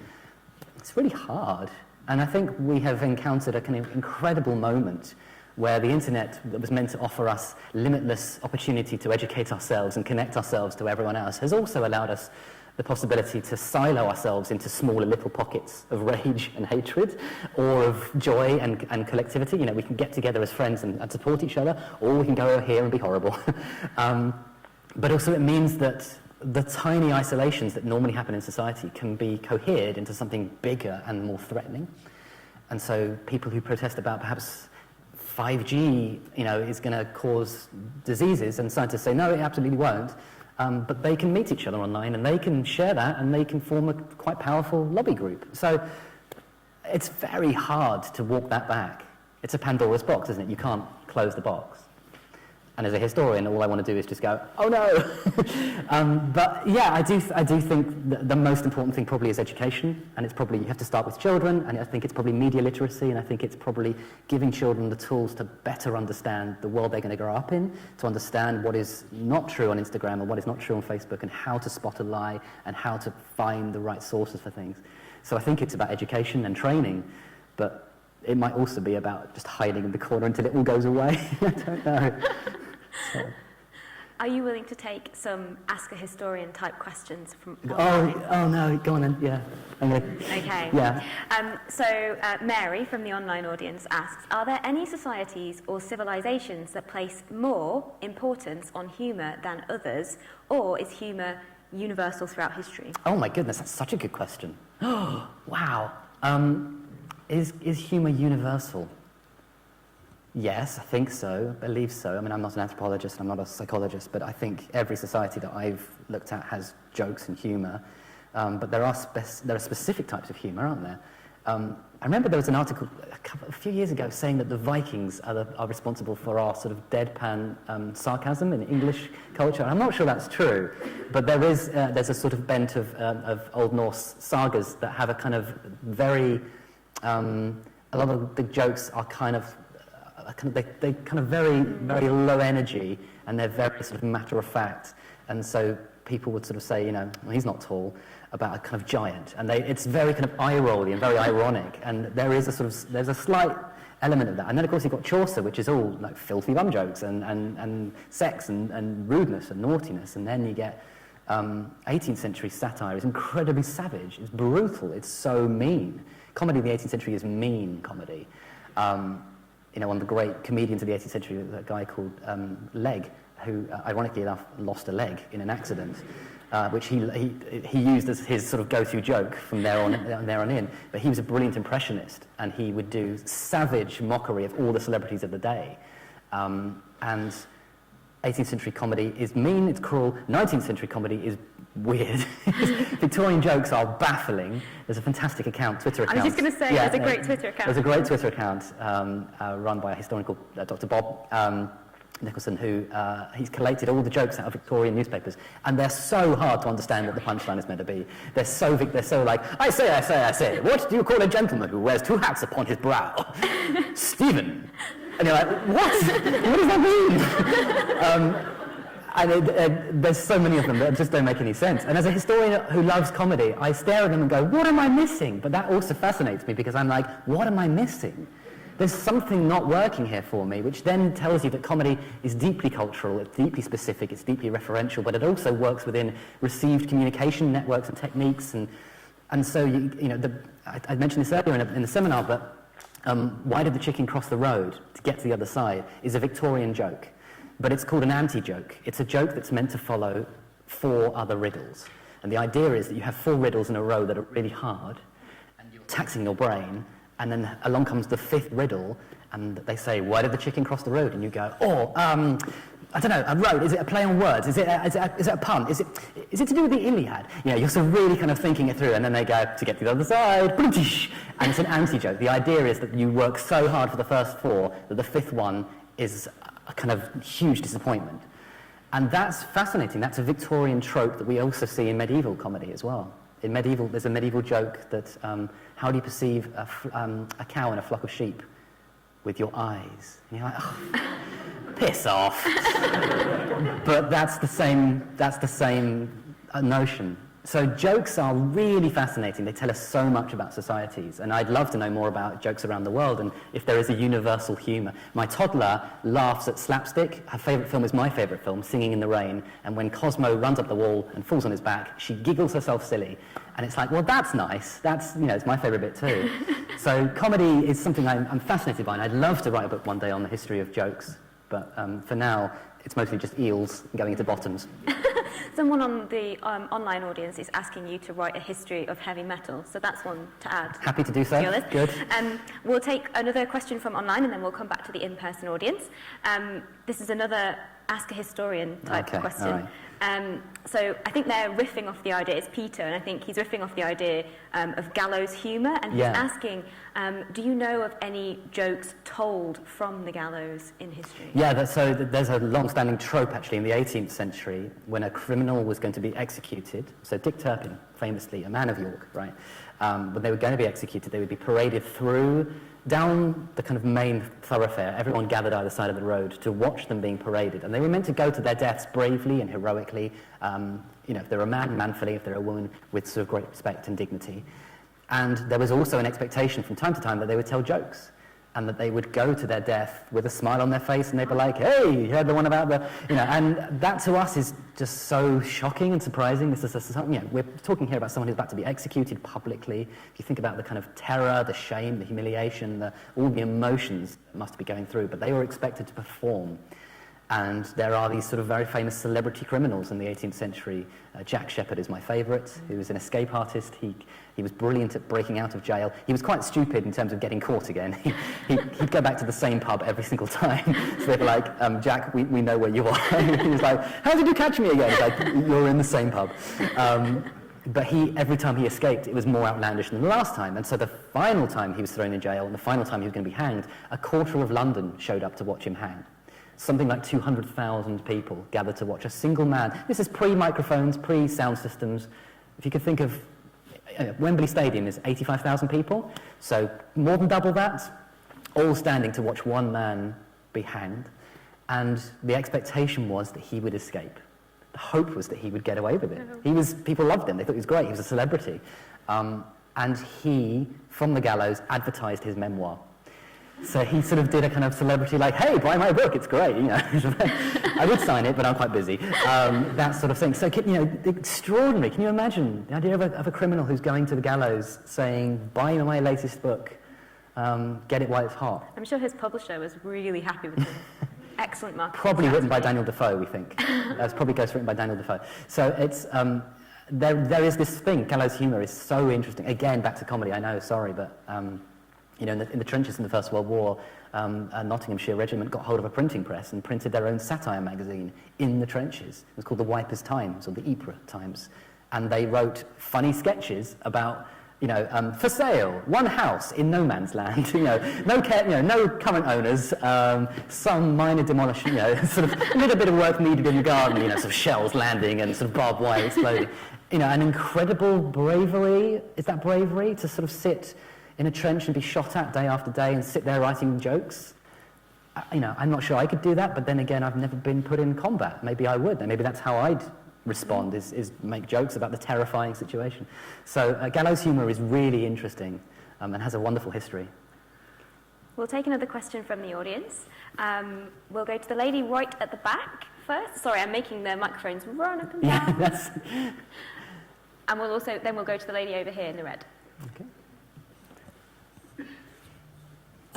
Speaker 2: it's really hard. And I think we have encountered a kind of incredible moment where the internet that was meant to offer us limitless opportunity to educate ourselves and connect ourselves to everyone else has also allowed us the possibility to silo ourselves into smaller little pockets of rage and hatred, or of joy and collectivity. We can get together as friends and support each other, or we can go over here and be horrible. But also it means that the tiny isolations that normally happen in society can be cohered into something bigger and more threatening. And so people who protest about perhaps 5G, is going to cause diseases, and scientists say, no, it absolutely won't. But they can meet each other online, and they can share that, and they can form a quite powerful lobby group. So it's very hard to walk that back. It's a Pandora's box, isn't it? You can't close the box. And as a historian, all I want to do is just go, oh no! But yeah, I do think that the most important thing probably is education, and it's probably, you have to start with children, and I think it's probably media literacy, and I think it's probably giving children the tools to better understand the world they're going to grow up in, to understand what is not true on Instagram and what is not true on Facebook, and how to spot a lie, and how to find the right sources for things. So I think it's about education and training, but it might also be about just hiding in the corner until it all goes away. I don't know. So.
Speaker 1: Are you willing to take some Ask a Historian type questions from
Speaker 2: Oh no, go on then, yeah.
Speaker 1: Okay.
Speaker 2: Yeah.
Speaker 1: So Mary from the online audience asks, are there any societies or civilizations that place more importance on humour than others, or is humour universal throughout history?
Speaker 2: Oh my goodness, that's such a good question. Oh, wow. Is humour universal? Yes, I think so, I believe so. I mean, I'm not an anthropologist, I'm not a psychologist, but I think every society that I've looked at has jokes and humour. But there are specific types of humour, aren't there? I remember there was an article a few years ago saying that the Vikings are responsible for our sort of deadpan sarcasm in English culture. I'm not sure that's true, but there's a sort of bent of Old Norse sagas that have a kind of very... a lot of the jokes are kind of very low energy, and they're very sort of matter of fact, and so people would sort of say, well, he's not tall, about a kind of giant, and it's very kind of eye-rolly and very ironic, and there's a slight element of that. And then of course you've got Chaucer, which is all like filthy bum jokes and sex and rudeness and naughtiness, and then you get 18th century satire is incredibly savage, it's brutal, it's so mean. Comedy in the 18th century is mean comedy. One of the great comedians of the 18th century was a guy called Legg, who, ironically enough, lost a leg in an accident, which he used as his sort of go-to joke from there on in. But he was a brilliant impressionist, and he would do savage mockery of all the celebrities of the day. And 18th century comedy is mean, it's cruel. 19th century comedy is weird. Victorian jokes are baffling. There's a fantastic Twitter account.
Speaker 1: I was just going to say, there's a great Twitter account.
Speaker 2: There's a great Twitter account run by a historian called Dr. Bob Nicholson, who he's collated all the jokes out of Victorian newspapers, and they're so hard to understand what the punchline is meant to be. They're so like, I say, what do you call a gentleman who wears 2 hats upon his brow? Stephen. And you're like, what? What does that mean? There's so many of them that just don't make any sense. And as a historian who loves comedy, I stare at them and go, what am I missing? But that also fascinates me because I'm like, what am I missing? There's something not working here for me, which then tells you that comedy is deeply cultural, it's deeply specific, it's deeply referential, but it also works within received communication networks and techniques. And so, I mentioned this earlier in the seminar, but why did the chicken cross the road to get to the other side is a Victorian joke. But it's called an anti-joke. It's a joke that's meant to follow 4 other riddles. And the idea is that you have 4 riddles in a row that are really hard, and you're taxing your brain, and then along comes the 5th riddle, and they say, why did the chicken cross the road? And you go, I don't know, a road, is it a play on words? Is it a pun? Is it to do with the Iliad? You're sort of really kind of thinking it through, and then they go, to get to the other side, and it's an anti-joke. The idea is that you work so hard for the first 4 that the 5th one is a kind of huge disappointment. And that's fascinating. That's a Victorian trope that we also see in medieval comedy as well. There's a medieval joke that, how do you perceive a cow and a flock of sheep? With your eyes. And you're like, oh, piss off. But that's the same notion. So jokes are really fascinating. They tell us so much about societies, and I'd love to know more about jokes around the world and if there is a universal humour. My toddler laughs at slapstick. Her favourite film is my favourite film, Singing in the Rain, and when Cosmo runs up the wall and falls on his back, she giggles herself silly. And it's like, well, that's nice. That's, it's my favourite bit too. So comedy is something I'm fascinated by, and I'd love to write a book one day on the history of jokes. But for now, it's mostly just eels going into bottoms.
Speaker 1: Someone on the online audience is asking you to write a history of heavy metal, so that's one to add.
Speaker 2: Happy to do so.
Speaker 1: Good. We'll take another question from online, and then we'll come back to the in-person audience. This is another Ask a Historian type question.
Speaker 2: All right.
Speaker 1: So I think they're riffing off the idea, it's Peter, and I think he's riffing off the idea of gallows humour, and he's asking, do you know of any jokes told from the gallows in history? Yeah,
Speaker 2: so there's a long-standing trope actually in the 18th century when a criminal was going to be executed. So Dick Turpin, famously, a man of York, right? When they were going to be executed, they would be paraded down the kind of main thoroughfare, everyone gathered either side of the road to watch them being paraded. And they were meant to go to their deaths bravely and heroically, if they're a man, manfully, if they're a woman, with sort of great respect and dignity. And there was also an expectation from time to time that they would tell jokes, and that they would go to their death with a smile on their face, and they'd be like, hey, you heard the one about and that to us is just so shocking and surprising. This is we're talking here about someone who's about to be executed publicly. If you think about the kind of terror, the shame, the humiliation, all the emotions that must be going through, but they were expected to perform. And there are these sort of very famous celebrity criminals in the 18th century. Jack Sheppard is my favourite, who was an escape artist. He was brilliant at breaking out of jail. He was quite stupid in terms of getting caught again. He'd go back to the same pub every single time. So they were like, Jack, we know where you are. He was like, how did you catch me again? He's like, you're in the same pub. But every time he escaped, it was more outlandish than the last time. And so the final time he was thrown in jail and the final time he was going to be hanged, a quarter of London showed up to watch him hang. Something like 200,000 people gathered to watch a single man. This is pre-microphones, pre-sound systems. If you could think of Wembley Stadium is 85,000 people, so more than double that, all standing to watch one man be hanged. And the expectation was that he would escape. The hope was that he would get away with it. People loved him. They thought he was great. He was a celebrity. And he, from the gallows, advertised his memoir. So he sort of did a kind of celebrity like, hey, buy my book, it's great, I would sign it, but I'm quite busy. That sort of thing. So, extraordinary. Can you imagine the idea of a criminal who's going to the gallows saying, buy my latest book, get it while it's hot?
Speaker 1: I'm sure his publisher was really happy with him. Excellent marketing.
Speaker 2: Probably written by Daniel Defoe, we think. That's probably ghostwritten by Daniel Defoe. So it's, there is this thing, gallows humour is so interesting. Again, back to comedy, I know, sorry, but... in the trenches in the First World War, a Nottinghamshire regiment got hold of a printing press and printed their own satire magazine in the trenches. It was called the Wipers Times, or the Ypres Times. And they wrote funny sketches about, for sale, one house in no man's land, no current owners, some minor demolition, sort of a little bit of work needed in the garden, sort of shells landing and sort of barbed wire exploding. An incredible bravery. Is that bravery, to sort of sit in a trench and be shot at day after day and sit there writing jokes? I'm not sure I could do that, but then again, I've never been put in combat. Maybe I would, and maybe that's how I'd respond, is make jokes about the terrifying situation. So gallows humour is really interesting and has a wonderful history.
Speaker 1: We'll take another question from the audience. We'll go to the lady right at the back first. Sorry, I'm making the microphones run up and down.
Speaker 2: Yeah,
Speaker 1: and we'll go to the lady over here in the red.
Speaker 2: Okay.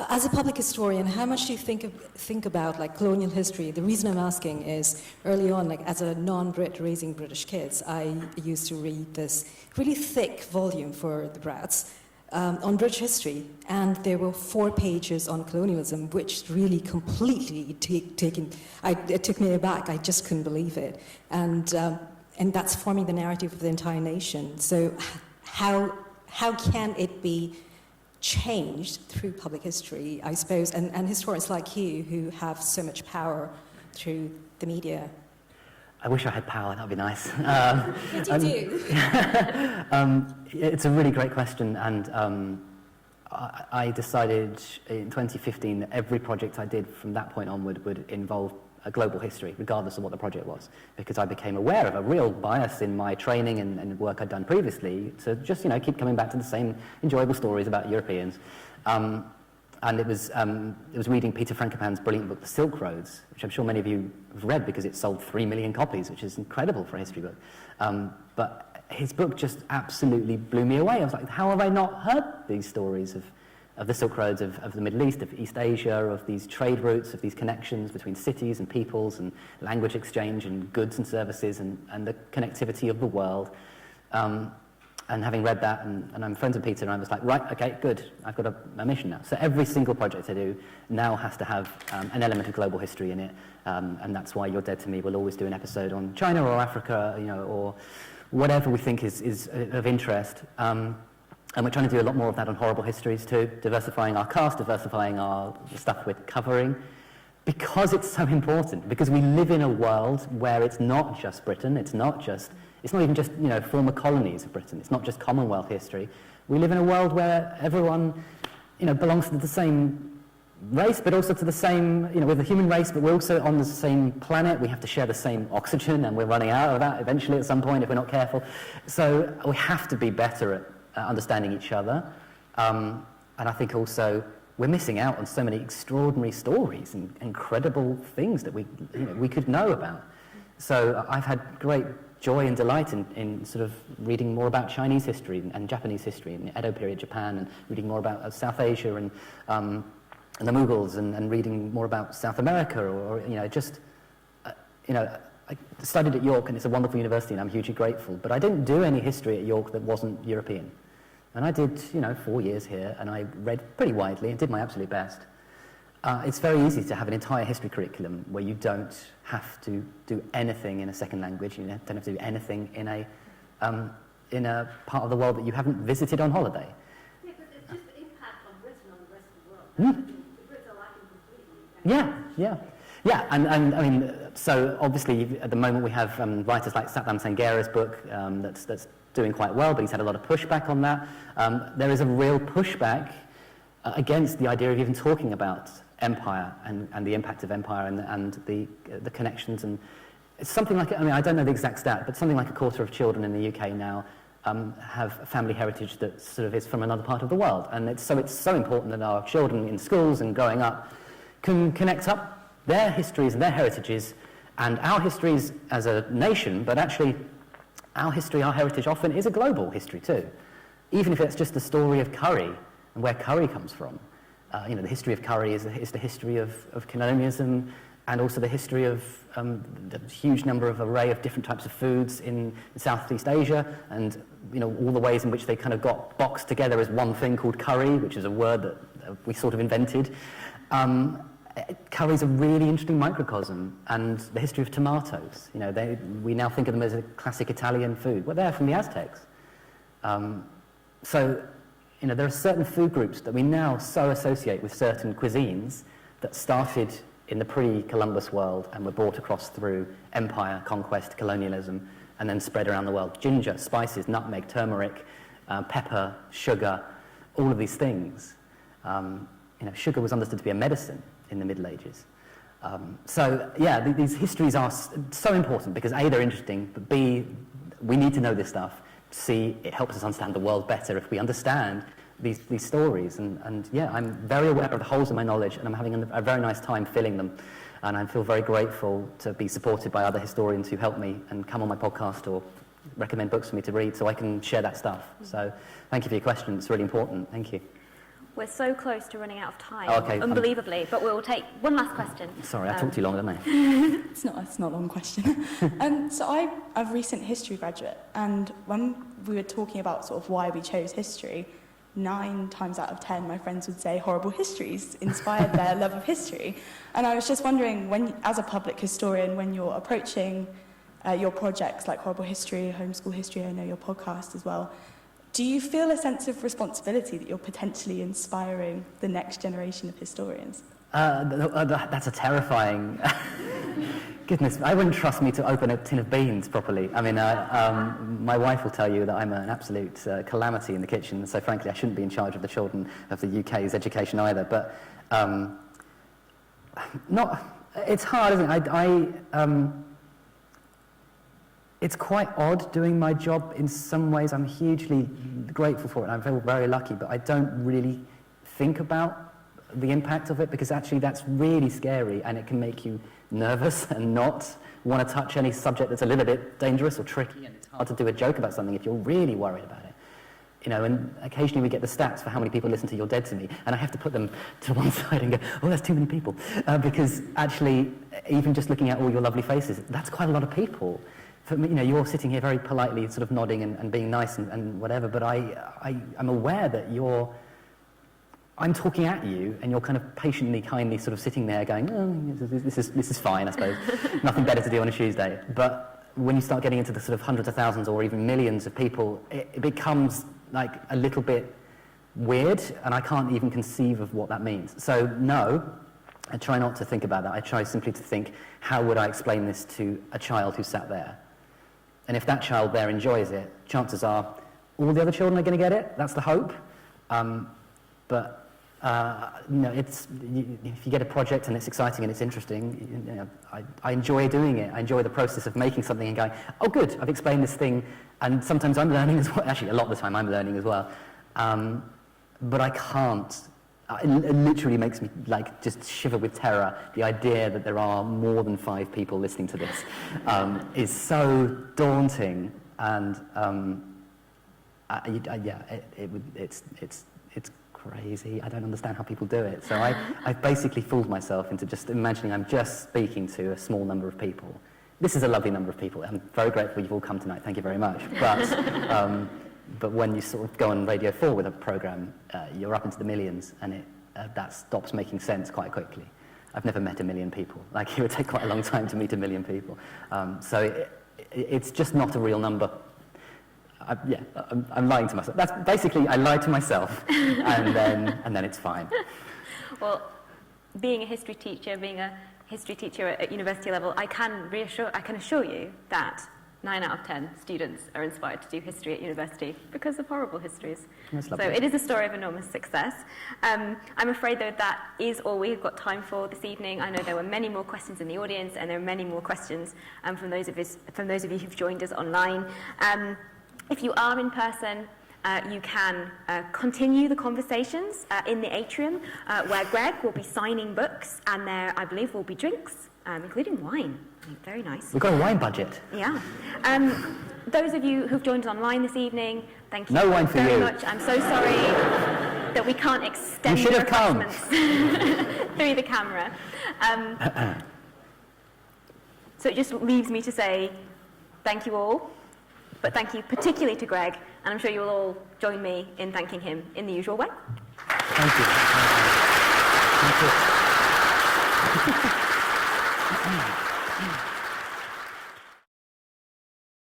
Speaker 6: As a public historian, how much do you think about colonial history? The reason I'm asking is, early on, as a non-Brit raising British kids, I used to read this really thick volume for the brats on British history, and there were 4 pages on colonialism, which really completely it took me aback. I just couldn't believe it, and that's forming the narrative of the entire nation. So, how can it be changed through public history, I suppose, and historians like you who have so much power through the media?
Speaker 2: I wish I had power, that would be nice.
Speaker 6: What do you do?
Speaker 2: It's a really great question, and I decided in 2015 that every project I did from that point onward would involve a global history, regardless of what the project was, because I became aware of a real bias in my training and work I'd done previously to just, keep coming back to the same enjoyable stories about Europeans. And it was reading Peter Frankopan's brilliant book, The Silk Roads, which I'm sure many of you have read because it sold 3 million copies, which is incredible for a history book. But his book just absolutely blew me away. I was like, how have I not heard these stories of the Silk Roads of the Middle East, of East Asia, of these trade routes, of these connections between cities and peoples and language exchange and goods and services and the connectivity of the world. And having read that, and I'm friends with Peter, and I was like, right, okay, good, I've got a mission now. So every single project I do now has to have an element of global history in it, and that's why You're Dead to Me will always do an episode on China or Africa, or whatever we think is of interest. And we're trying to do a lot more of that on Horrible Histories too, diversifying our cast, diversifying our stuff we're covering, because it's so important, because we live in a world where it's not just Britain, it's not even just, former colonies of Britain, it's not just Commonwealth history. We live in a world where everyone, belongs to the same race, but also to the same, we're the human race, but we're also on the same planet. We have to share the same oxygen, and we're running out of that eventually at some point if we're not careful. So we have to be better at understanding each other, and I think also we're missing out on so many extraordinary stories and incredible things that we could know about. So I've had great joy and delight in sort of reading more about Chinese history and Japanese history and the Edo period Japan, and reading more about South Asia and the Mughals, and reading more about South America, or I studied at York, and it's a wonderful university, and I'm hugely grateful, but I didn't do any history at York that wasn't European. And I did, 4 years here, and I read pretty widely and did my absolute best. It's very easy to have an entire history curriculum where you don't have to do anything in a second language, you don't have to do anything in a part of the world that you haven't visited on holiday.
Speaker 7: Yeah, but it's just the impact on Britain on the rest of the world. The Brits are lacking completely.
Speaker 2: Yeah, and I mean, so obviously at the moment we have writers like Satnam Sangera's book that's doing quite well, but he's had a lot of pushback on that. There is a real pushback against the idea of even talking about empire and the impact of empire and the connections. And it's something like, I don't know the exact stat, but something like a quarter of children in the UK now have family heritage that sort of is from another part of the world. And it's so important that our children in schools and growing up can connect up their histories and their heritages and our histories as a nation, but actually our history, our heritage often is a global history too. Even if it's just the story of curry and where curry comes from. The history of curry is the history of colonialism, and also the history of the huge number of array of different types of foods in Southeast Asia, and all the ways in which they kind of got boxed together as one thing called curry, which is a word that we sort of invented. Curry's a really interesting microcosm, and the history of tomatoes. You know, we now think of them as a classic Italian food. Well, they're from the Aztecs. So, you know, there are certain food groups that we now so associate with certain cuisines that started in the pre-Columbus world and were brought across through empire, conquest, colonialism, and then spread around the world. Ginger, spices, nutmeg, turmeric, pepper, sugar, all of these things. You know, sugar was understood to be a medicine in the Middle Ages. So, yeah, these histories are so important because A, they're interesting, but B, we need to know this stuff. C, it helps us understand the world better if we understand these stories. And yeah, I'm very aware of the holes in my knowledge, and I'm having a very nice time filling them. And I feel very grateful to be supported by other historians who help me and come on my podcast or recommend books for me to read so I can share that stuff. So thank you for your question. It's really important. Thank you.
Speaker 1: We're so close to running out of time,
Speaker 2: Okay,
Speaker 1: unbelievably, but we'll take one last question.
Speaker 2: Sorry, I talked too long, didn't I?
Speaker 8: It's not a long question. So I'm a recent history graduate, and when we were talking about sort of why we chose history, 9 times out of 10 my friends would say Horrible Histories inspired their love of history. And I was just wondering, when, as a public historian, when you're approaching your projects like Horrible History, Homeschool History, I know your podcast as well, do you feel a sense of responsibility that you're potentially inspiring the next generation of historians?
Speaker 2: That's a terrifying... Goodness, I wouldn't trust me to open a tin of beans properly. I mean, my wife will tell you that I'm an absolute calamity in the kitchen, so frankly I shouldn't be in charge of the children of the UK's education either. But it's hard, isn't it? It's quite odd doing my job in some ways. I'm hugely grateful for it, and I feel very lucky, but I don't really think about the impact of it because actually that's really scary, and it can make you nervous and not want to touch any subject that's a little bit dangerous or tricky, and it's hard to do a joke about something if you're really worried about it. You know, and occasionally we get the stats for how many people listen to You're Dead to Me, and I have to put them to one side and go, oh, that's too many people, because actually, even just looking at all your lovely faces, that's quite a lot of people. For me, you know, you're sitting here very politely sort of nodding and being nice and whatever, but I'm aware that I'm talking at you, and you're kind of patiently, kindly sort of sitting there going, oh, this is fine, I suppose. Nothing better to do on a Tuesday. But when you start getting into the sort of hundreds of thousands or even millions of people, it becomes like a little bit weird, and I can't even conceive of what that means. So no, I try not to think about that. I try simply to think, how would I explain this to a child who sat there? And if that child there enjoys it, chances are all the other children are going to get it. That's the hope. But you know, if you get a project and it's exciting and it's interesting, you know, I enjoy doing it. I enjoy the process of making something and going, oh, good, I've explained this thing. And sometimes I'm learning as well. Actually, a lot of the time I'm learning as well. But I can't. It literally makes me like just shiver with terror. The idea that there are more than 5 people listening to this is so daunting, and it's crazy. I don't understand how people do it. So I've basically fooled myself into just imagining I'm just speaking to a small number of people. This is a lovely number of people. I'm very grateful you've all come tonight. Thank you very much. But when you sort of go on Radio 4 with a programme, you're up into the millions, and that stops making sense quite quickly. I've never met 1 million people. Like, it would take quite a long time to meet 1 million people. So it's just not a real number. I'm lying to myself. That's basically, I lie to myself, and then it's fine.
Speaker 1: Well, being a history teacher at university level, I can assure you that 9 out of 10 students are inspired to do history at university because of Horrible Histories.
Speaker 2: That's
Speaker 1: So
Speaker 2: lovely.
Speaker 1: it is a story of enormous success. I'm afraid, though, that is all we've got time for this evening. I know there were many more questions in the audience, and there are many more questions from those of you who've joined us online. If you are in person, you can continue the conversations in the atrium, where Greg will be signing books, and there, I believe, will be drinks, including wine. Very nice.
Speaker 2: We've got a wine budget.
Speaker 1: Yeah. Those of you who've joined us online this evening, thank you
Speaker 2: No wine for
Speaker 1: very
Speaker 2: you.
Speaker 1: much. I'm so sorry that we can't extend
Speaker 2: You should
Speaker 1: the
Speaker 2: have come.
Speaker 1: refreshments through the camera. So it just leaves me to say thank you all, but thank you particularly to Greg, and I'm sure you will all join me in thanking him in the usual way.
Speaker 2: Thank you. Thank you. Thank you.